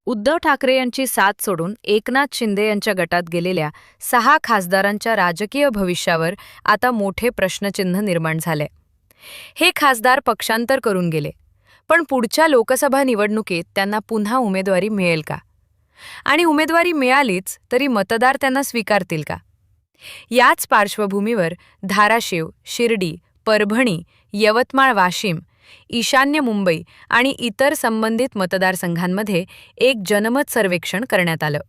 उद्धव ठाकरे यांची साथ सोडून एकनाथ शिंदे यांच्या गटात गेलेल्या 6 खासदारांच्या राजकीय भविष्यावर आता मोठे प्रश्नचिन्ह निर्माण झाले. हे खासदार पक्षांतर करून गेले, पण पुढच्या लोकसभा निवडणुकीत त्यांना पुन्हा उमेदवारी मिळेल का? आणि उमेदवारी मिळालीच तरी मतदार त्यांना स्वीकारतील का? याच पार्श्वभूमीवर धाराशिव, शिर्डी, परभणी, यवतमाळ, वाशिम, ईशान्य मुंबई आणि इतर संबंधित मतदारसंघांमध्ये एक जनमत सर्वेक्षण करण्यात आलं.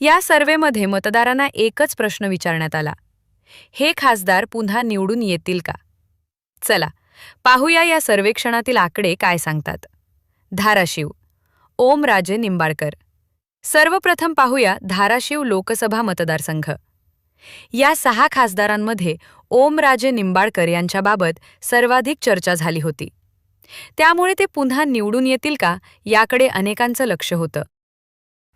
या सर्वेमध्ये मतदारांना एकच प्रश्न विचारण्यात आला: हे खासदार पुन्हा निवडून येतील का? चला पाहूया या सर्वेक्षणातील आकडे काय सांगतात. धाराशिव, ओमराजे निंबाळकर. सर्वप्रथम पाहूया धाराशिव लोकसभा मतदारसंघ. या 6 खासदारांमध्ये ओमराजे निंबाळकर यांच्याबाबत सर्वाधिक चर्चा झाली होती. त्यामुळे ते पुन्हा निवडून येतील का याकडे अनेकांचं लक्ष होतं.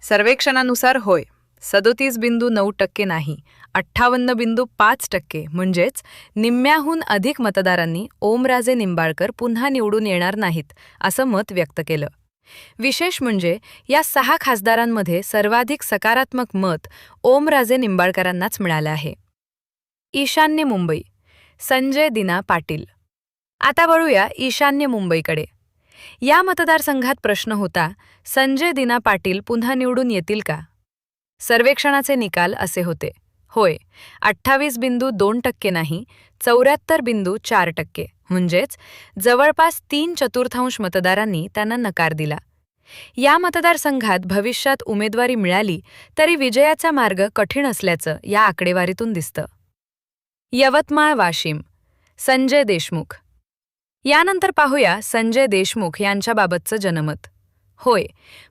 सर्वेक्षणानुसार होय, 37.9% नाही, 58.5% म्हणजेच निम्म्याहून अधिक मतदारांनी ओमराजे निंबाळकर पुन्हा निवडून येणार नाहीत असं मत व्यक्त केलं. विशेष म्हणजे या 6 खासदारांमध्ये सर्वाधिक सकारात्मक मत ओमराजे निंबाळकरांनाच मिळालं आहे. ईशान्य मुंबई, संजय दिना पाटील. आता वळूया ईशान्य मुंबईकडे. या मतदारसंघात प्रश्न होता: संजय दिना पाटील पुन्हा निवडून येतील का? सर्वेक्षणाचे निकाल असे होते: होय, 28.2% नाही, 74.4%, म्हणजेच जवळपास 3/4 मतदारांनी त्यांना नकार दिला. या मतदारसंघात भविष्यात उमेदवारी मिळाली तरी विजयाचा मार्ग कठीण असल्याचं या आकडेवारीतून दिसतं. यवतमाळ, वाशिम, संजय देशमुख. यानंतर पाहूया संजय देशमुख यांच्याबाबतचं जनमत. होय,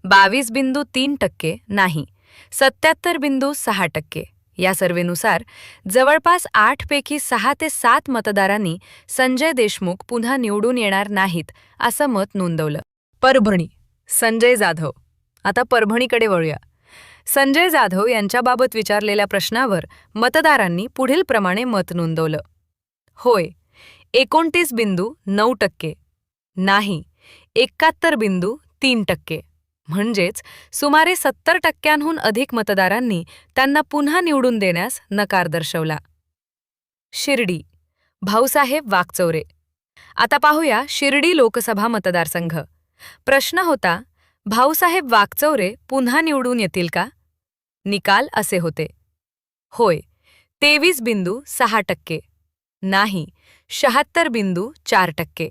22.3%, नाही, 77.6%. या सर्वेनुसार जवळपास 8 पैकी 6 ते 7 मतदारांनी संजय देशमुख पुन्हा निवडून येणार नाहीत असं मत नोंदवलं. परभणी, संजय जाधव. आता परभणीकडे वळूया. संजय जाधव यांच्याबाबत विचारलेल्या प्रश्नावर मतदारांनी पुढील प्रमाणे मत नोंदवलं. होय, 29.9%, नाही, 71.3%, म्हणजेच सुमारे 70%हून अधिक मतदारांनी त्यांना पुन्हा निवडून देण्यास नकार दर्शवला. शिर्डी, भाऊसाहेब वाकचौरे. आता पाहूया शिर्डी लोकसभा मतदारसंघ. प्रश्न होता: भाऊसाहेब वाकचौरे पुन्हा निवडून येतील का? निकाल असे होते: होय, 23.6%, नाही, 76.4%.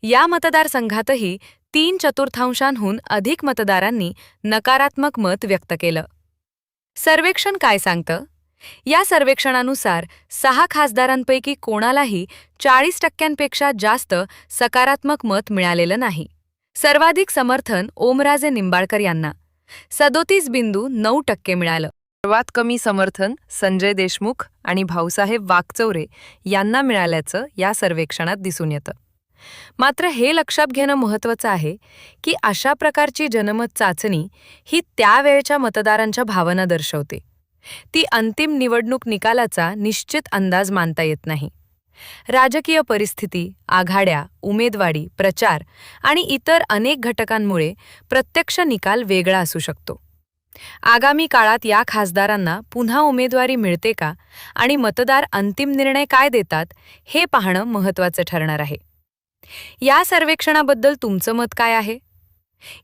या मतदारसंघातही 3/4हून अधिक मतदारांनी नकारात्मक मत व्यक्त केलं. सर्वेक्षण काय सांगतं? या सर्वेक्षणानुसार 6 खासदारांपैकी कोणालाही 40%पेक्षा जास्त सकारात्मक मत मिळालेलं नाही. सर्वाधिक समर्थन ओमराजे निंबाळकर यांना 37.9% मिळालं. सर्वात कमी समर्थन संजय देशमुख आणि भाऊसाहेब वाकचौरे यांना मिळाल्याचं या सर्वेक्षणात दिसून येतं. मात्र हे लक्षात घेणं महत्त्वाचं आहे की अशा प्रकारची जनमत चाचणी ही त्यावेळच्या मतदारांच्या भावना दर्शवते. ती अंतिम निवडणूक निकालाचा निश्चित अंदाज मानता येत नाही. राजकीय परिस्थिती, आघाड्या, उमेदवारी, प्रचार आणि इतर अनेक घटकांमुळे प्रत्यक्ष निकाल वेगळा असू शकतो. आगामी काळात या खासदारांना पुन्हा उमेदवारी मिळते का आणि मतदार अंतिम निर्णय काय देतात हे पाहणं महत्त्वाचं ठरणार आहे. या सर्वेक्षणाबद्दल तुमचं मत काय आहे?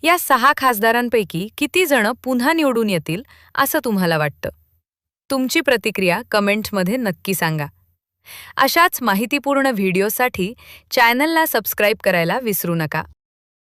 या 6 खासदारांपैकी किती जण पुन्हा निवडून येतील असं तुम्हाला वाटतं? तुमची प्रतिक्रिया कमेंटमध्ये नक्की सांगा. अशाच माहितीपूर्ण व्हिडिओसाठी चॅनलला सबस्क्राईब करायला विसरू नका.